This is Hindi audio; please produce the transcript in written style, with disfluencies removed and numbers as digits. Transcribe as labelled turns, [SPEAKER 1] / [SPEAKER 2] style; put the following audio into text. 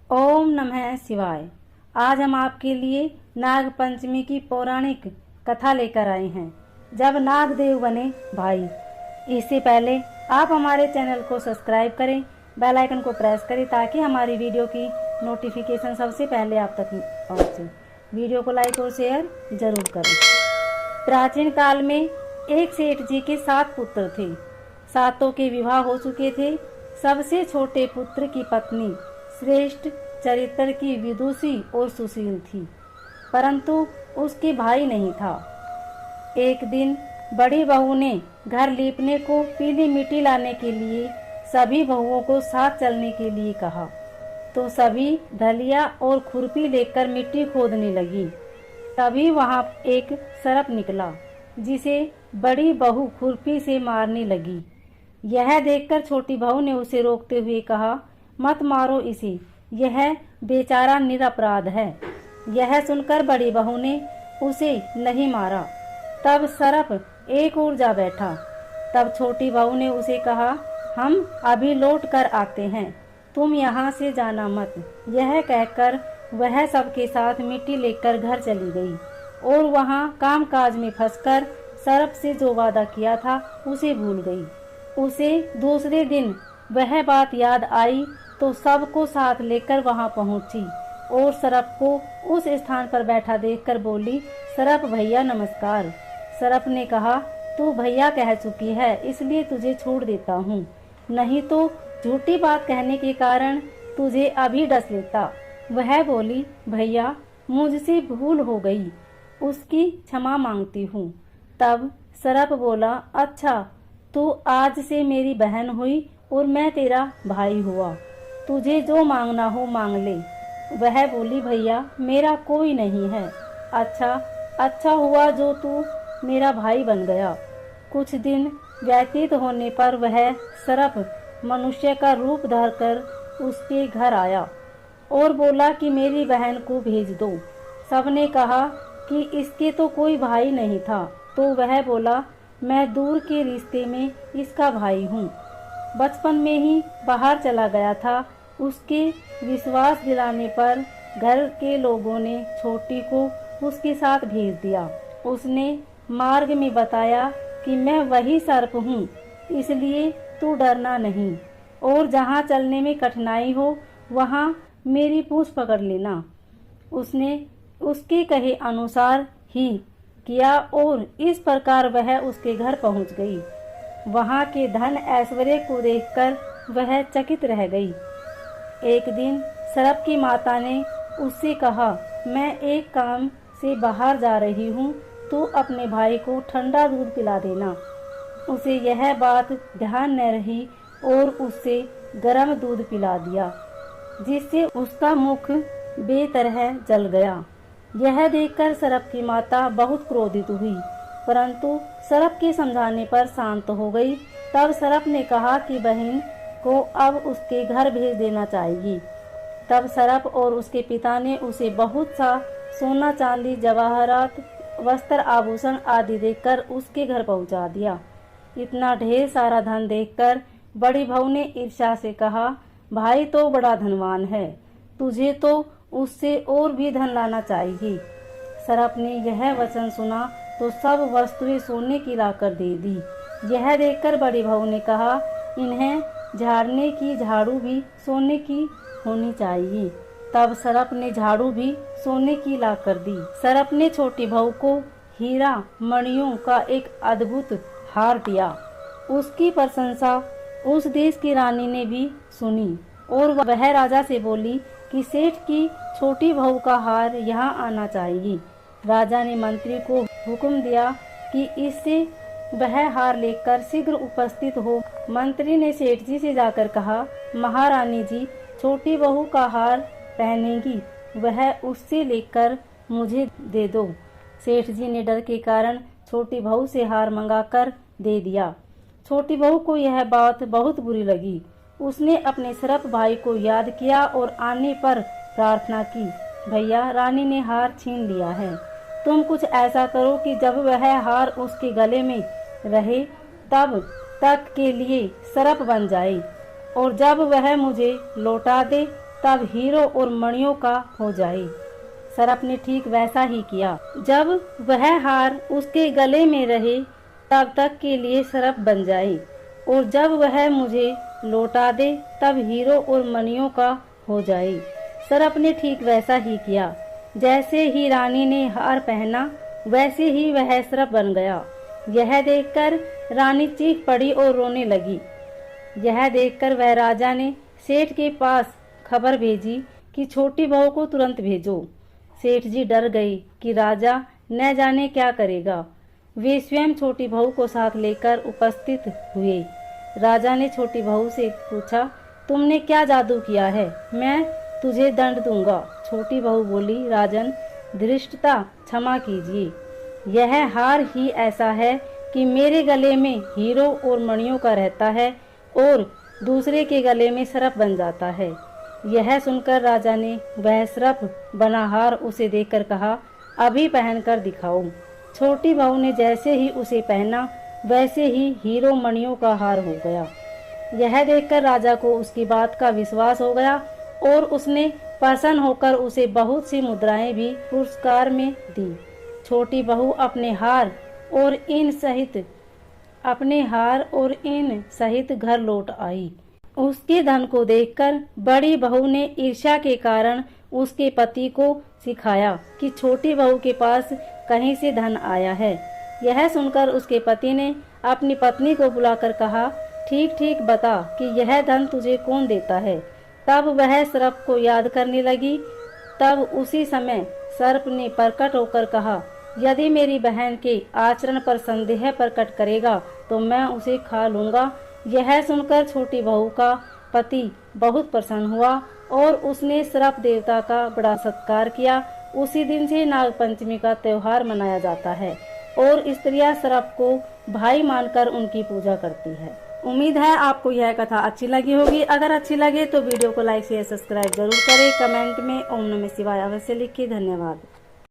[SPEAKER 1] ओम नमः शिवाय। आज हम आपके लिए नाग पंचमी की पौराणिक कथा लेकर आए हैं, जब नागदेव बने भाई। इससे पहले आप हमारे चैनल को सब्सक्राइब करें, बेल आइकन को प्रेस करें ताकि हमारी वीडियो की नोटिफिकेशन सबसे पहले आप तक पहुंचे। वीडियो को लाइक और शेयर जरूर करें। प्राचीन काल में एक सेठ जी के 7 पुत्र थे। सातों के विवाह हो चुके थे। सबसे छोटे पुत्र की पत्नी श्रेष्ठ चरित्र की विदुषी और सुशील थी, परंतु उसके भाई नहीं था। एक दिन बड़ी बहू ने घर लीपने को पीली मिट्टी लाने के लिए सभी बहुओं को साथ चलने के लिए कहा, तो सभी ढलिया और खुरपी लेकर मिट्टी खोदने लगी। तभी वहां एक सर्प निकला, जिसे बड़ी बहू खुरपी से मारने लगी। यह देखकर छोटी बहू ने उसे रोकते हुए कहा, मत मारो इसे, यह बेचारा निरपराध है। यह सुनकर बड़ी बहू ने उसे नहीं मारा। तब सर्प एक ओर जा बैठा। तब छोटी बहू ने उसे कहा, हम अभी लौट कर आते हैं, तुम यहाँ से जाना मत। यह कहकर वह सबके साथ मिट्टी लेकर घर चली गई और वहाँ कामकाज में फंसकर सर्प से जो वादा किया था उसे भूल गई। उसे दूसरे दिन वह बात याद आई तो सबको साथ लेकर वहां पहुंची और सर्प को उस स्थान पर बैठा देखकर बोली, सर्प भैया नमस्कार। सर्प ने कहा, तू भैया कह चुकी है, इसलिए तुझे छोड़ देता हूँ, नहीं तो झूठी बात कहने के कारण तुझे अभी डस लेता। वह बोली, भैया मुझसे भूल हो गई, उसकी क्षमा मांगती हूँ। तब सर्प बोला, अच्छा तू आज से मेरी बहन हुई और मैं तेरा भाई हुआ, तुझे जो मांगना हो मांग ले। वह बोली, भैया मेरा कोई नहीं है। अच्छा हुआ जो तू मेरा भाई बन गया। कुछ दिन व्यतीत होने पर वह सर्प मनुष्य का रूप धरकर उसके घर आया और बोला कि मेरी बहन को भेज दो। सबने कहा कि इसके तो कोई भाई नहीं था, तो वह बोला, मैं दूर के रिश्ते में इसका भाई हूँ। बचपन में ही बाहर चला गया था। उसके विश्वास दिलाने पर घर के लोगों ने छोटी को उसके साथ भेज दिया। उसने मार्ग में बताया कि मैं वही सर्प हूँ, इसलिए तू डरना नहीं और जहाँ चलने में कठिनाई हो वहाँ मेरी पूंछ पकड़ लेना। उसने उसके कहे अनुसार ही किया और इस प्रकार वह उसके घर पहुँच गई। वहाँ के धन ऐश्वर्य को देखकर वह चकित रह गई। एक दिन सर्प की माता ने उससे कहा, मैं एक काम से बाहर जा रही हूँ, तू अपने भाई को ठंडा दूध पिला देना। उसे यह बात ध्यान न रही और उससे गर्म दूध पिला दिया, जिससे उसका मुख बेतरह जल गया। यह देखकर सर्प की माता बहुत क्रोधित हुई, परंतु सर्प के समझाने पर शांत हो गई। तब सर्प ने कहा कि बहन को अब उसके घर भेज देना चाहिए। तब सर्प और उसके पिता ने उसे बहुत सा सोना चांदी जवाहरात वस्त्र आभूषण आदि देकर उसके घर पहुंचा दिया। इतना ढेर सारा धन देखकर बड़ी बहू ने ईर्ष्या से कहा, भाई तो बड़ा धनवान है, तुझे तो उससे और भी धन लाना चाहिए। सर्प ने यह वचन सुना तो सब वस्तुएं सोने की लाकर दे दी। यह देखकर बड़ी बहू ने कहा, इन्हें झाड़ने की झाड़ू भी सोने की होनी चाहिए। तब सर्प ने झाड़ू भी सोने की लाकर दी। सर्प ने छोटी बहू को हीरा मणियों का एक अद्भुत हार दिया। उसकी प्रशंसा उस देश की रानी ने भी सुनी और वह राजा से बोली कि सेठ की छोटी बहू का हार यहाँ आना चाहिए। राजा ने मंत्री को हुक्म दिया कि इससे वह हार लेकर शीघ्र उपस्थित हो। मंत्री ने सेठ जी से जाकर कहा, महारानी जी छोटी बहू का हार पहनेगी, वह उससे लेकर मुझे दे दो। सेठ जी ने डर के कारण छोटी बहू से हार मंगाकर दे दिया। छोटी बहू को यह बात बहुत बुरी लगी। उसने अपने सर्प भाई को याद किया और आने पर प्रार्थना की, भैया रानी ने हार छीन लिया है, तुम कुछ ऐसा करो कि जब वह हार उसके गले में रहे तब तक के लिए सर्प बन जाए और जब वह मुझे लौटा दे तब हीरो और मणियों का हो जाए। सरप ने ठीक वैसा ही किया। जब वह हार उसके गले में रहे तब तक के लिए सरप बन जाए, और जब वह मुझे लौटा दे तब हीरो और मणियों का हो जाए। सरप ने ठीक वैसा ही किया। जैसे ही रानी ने हार पहना वैसे ही वह सरप बन गया। यह देखकर रानी चीख पड़ी और रोने लगी। यह देखकर वह राजा ने सेठ के पास खबर भेजी कि छोटी बहू को तुरंत भेजो। सेठ जी डर गए कि राजा न जाने क्या करेगा। वे स्वयं छोटी बहू को साथ लेकर उपस्थित हुए। राजा ने छोटी बहू से पूछा, तुमने क्या जादू किया है? मैं तुझे दंड दूंगा। छोटी बहू बोली, राजन धृष्टता क्षमा कीजिए, यह हार ही ऐसा है कि मेरे गले में हीरो और मणियों का रहता है और दूसरे के गले में सरप बन जाता है। यह सुनकर राजा ने वह सरप बना हार उसे देखकर कहा, अभी पहनकर दिखाओ। छोटी बहू ने जैसे ही उसे पहना वैसे ही हीरो मणियों का हार हो गया। यह देखकर राजा को उसकी बात का विश्वास हो गया और उसने प्रसन्न होकर उसे बहुत सी मुद्राएं भी पुरस्कार में दी। छोटी बहू अपने हार और इन सहित घर लौट आई। उसके धन को देखकर बड़ी बहू ने ईर्ष्या के कारण उसके पति को सिखाया कि छोटी बहू के पास कहीं से धन आया है। यह सुनकर उसके पति ने अपनी पत्नी को बुलाकर कहा, ठीक ठीक बता कि यह धन तुझे कौन देता है। तब वह सर्प को याद करने लगी। तब उसी समय सर्प ने प्रकट होकर कहा, यदि मेरी बहन के आचरण पर संदेह प्रकट करेगा तो मैं उसे खा लूंगा। यह सुनकर छोटी बहू का पति बहुत प्रसन्न हुआ और उसने सर्प देवता का बड़ा सत्कार किया। उसी दिन से नाग पंचमी का त्योहार मनाया जाता है और स्त्रियां सर्प को भाई मानकर उनकी पूजा करती है। उम्मीद है आपको यह कथा अच्छी लगी होगी। अगर अच्छी लगे तो वीडियो को लाइक शेयर सब्सक्राइब जरूर करें। कमेंट में ओम नमः शिवाय अवश्य लिखिए। धन्यवाद।